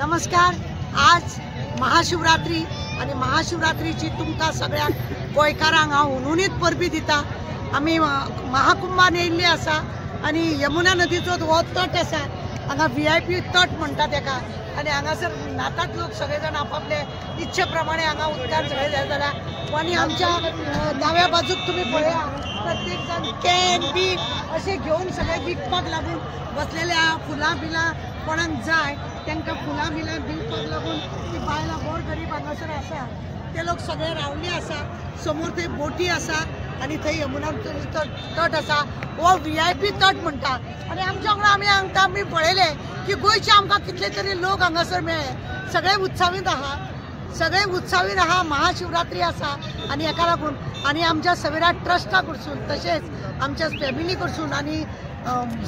नमस्कार। आज महाशिवरात्री आणि महाशिवरात्रीची तुमका सगळ्या गोंयकारांक हांव उनुनीत परबी दिता। आमी महाकुंभान येयल्ली आसा आणि यमुना नदीचो हो तट आसा, हांगा VIP तट म्हणटा तेका। आणि हांगासर नातात लोक सगळेजण आपापले इच्छे प्रमाणे हांगा उदकान सगळे जाता। आणि आमच्या दाव्या बाजूक तुम्ही पळया प्रत्येक जण कॅन बी असे घेऊन सगळे विकपाक लागून बसलेले आहा। फुलां बिलां कोणाक जाय तांकां फुलां बिलां दिवपाक लागून ती बायलां गोर गरीब हांगासर आसा ते लोक सगळे रावले आसा। समोर थंय बोटी आसा आणि थंय यमुना तट आसा, हो VIP तट म्हणटा। आणि आमच्या वांगडा आमी हांगा आमी पळयले की गोंयचे आमकां कितले तरी लोक हांगासर मेळ्ळे। सगळे उत्साहीत आहा, सगळे उत्साहीत आहा। महाशिवरात्री आसा आणि हेका लागून आणि आमच्या सवेरा ट्रस्टा कडसून तशेंच आमच्या फॅमिली कडसून आणि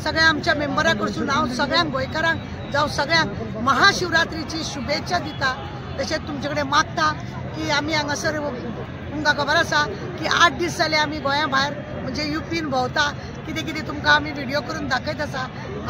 सगळ्या आमच्या मेंबरा कडसून हांव सगळ्यांक गोंयकारांक जावं सगळ्यांक महाशिवरात्रीची शुभेच्छा दिता। तशेंच तुमचे कडेन मागता की आमी हांगासर तुमकां खबर आसा की 8 दीस जाले आमी गोंया भायर म्हणजे UPन भोंवता, कितें कितें तुमकां आमी व्हिडिओ करून दाखयत आसा।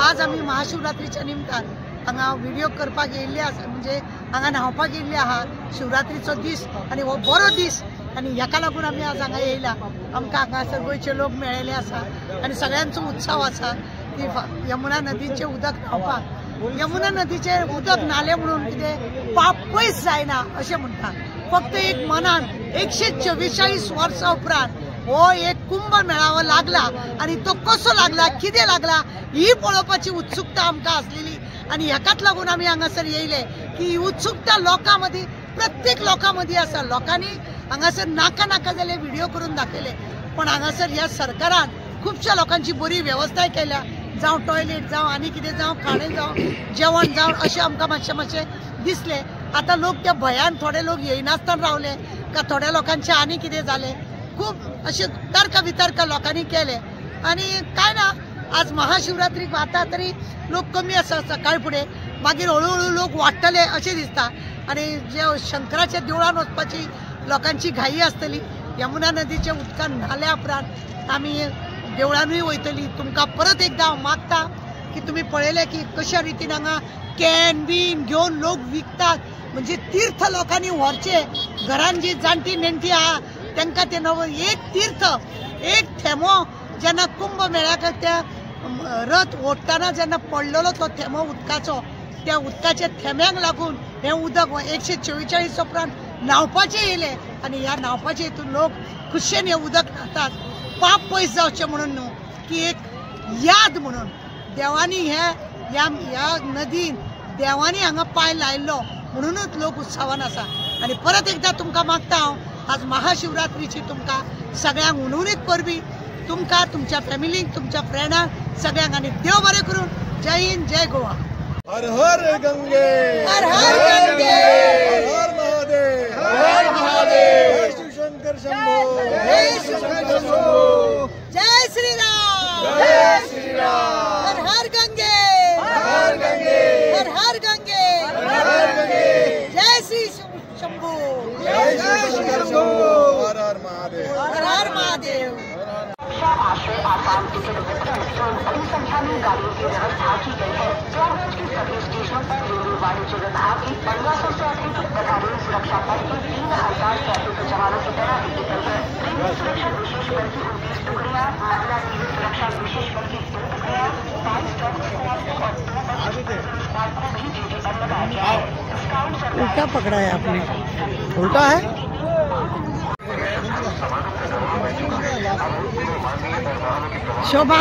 आज आमी महाशिवरात्रीच्या निमतान हांगा व्हिडिओ करपाक येयल्ले आसा, म्हणजे हांगा न्हांवपाक येयल्ले आहा। शिवरात्रीचो दीस आणि हो बरो दीस आणि हेका लागून आमी आज हांगा येयला। आमकां हांगासर गोंयचे लोक मेळिल्ले आसा आणि सगळ्यांचो उत्सव आसा की यमुना नदीचें उदक न्हांवपाक। यमुना नदीचे उदक नाले म्हणून कितें पाप पयस जायना अशें म्हणटा। फक्त एक मनान 144 वर्सां उपरांत हो एक कुंभ मेळावो लागला आणि तो कसो लागला, कितें लागला ही पळोवपाची उत्सुकता आमकां आसलेली। आणि हेकाच लागून आमी हांगासर येयले की ही उत्सुकता लोकां मदीं प्रत्येक लोकां मदीं आसा। लोकांनी हांगासर नाका नाका जाले व्हिडिओ करून दाखयले, पण हांगासर ह्या सरकारान खुबश्या लोकांची बरी वेवस्थाय केल्या, जावं टॉयलेट जावं आनी कितें जावं खाणें जावं जेवण जावं अशें आमकां मातशें दिसलें। आतां लोक त्या भयान थोडे लोक येयनासतना रावले का थोड्या लोकांचे आनी कितें जालें, खूब अशें तर्क वितर्क लोकांनी केले। आणि काय ना, आज महाशिवरात्रीक आता तरी लोक कमी आसा सकाळी फुडें, मागीर हळूहळू लोक वाडटले अशें दिसता। आणि जे शंकराच्या देवळान वचपाची लोकांची घाई आसतली, यमुना नदीच्या उदकान न्हाल्या उपरांत आमी देवळानूय वयतली। तुमकां परत एकदां हांव मागता की तुमी पळयले की कशा रितीन हांगा कॅन बीन घेवन लोक विकतात, म्हणजे तीर्थ लोकांनी व्हरचे। घरान जी जाणटी नेणटी आहा तांकां ते नवो एक तीर्थ, एक थेंबो जेन्ना कुंभ मेळ्याक त्या रथ ओडटाना जेन्ना पडलेलो तो थेंबो उदकाचो, त्या उदकाच्या थेंब्यांक लागून हें उदक 144 उपरांत न्हांवपाचें येयलें। आणि ह्या न्हांवपाचे हितून लोक खुशेन हें उदक न्हातात, पाप पयस जावचें म्हणून न्हू, की एक याद म्हणून देवानी ह्या नदीन देवानी हांगा पांय लायल्लो म्हणूनच लोक उत्सवान आसा। आणि परत एकदा तुमकां मागता हांव, आज महाशिवरात्रीची तुमकां सगळ्यांक उनुनीत परबी, तुमकां तुमच्या फॅमिलीक तुमच्या फ्रेंडांक सगळ्यांक। आणि देव बरें करून। जय हिंद, जय गोवा। हर हर गंगे, हर हर गंगे, हर हर महादेव, हर हर महादेव। जय शिवशंकर शंभो, जय शिवशंकर शंभो, जय श्री राम, जय श्री राम। हर हर गंगे, हर हर गंगे, हर हर गंगे, हर हर गंगे। जय श्री शंभू, जय शिवशंकर शंभो, हर हर महादेव, हर हर महादेव। आश्रय आसान टिकट वितरण एवं बड़ी संख्या में गाड़ियों की व्यवस्था की गई है। प्रयागराज के सभी स्टेशनों पर रेलवे वाणिज्य विभाग की 1500 से अधिक बटालियन सुरक्षा बल के 3000 ट्रैफिक जवानों की तैनाती की गई है। रेलवे सुरक्षा विशेष बल की 29 टुकड़ियां, महिला सीधी सुरक्षा विशेष बल की 2 टुकड़ियां, 22 ट्रैफिक स्क्वाड और 2 स्क्वाड को भी ड्यूटी पर लगाया गया है। उल्टा पकड़ा है आपने, उल्टा है। शोभा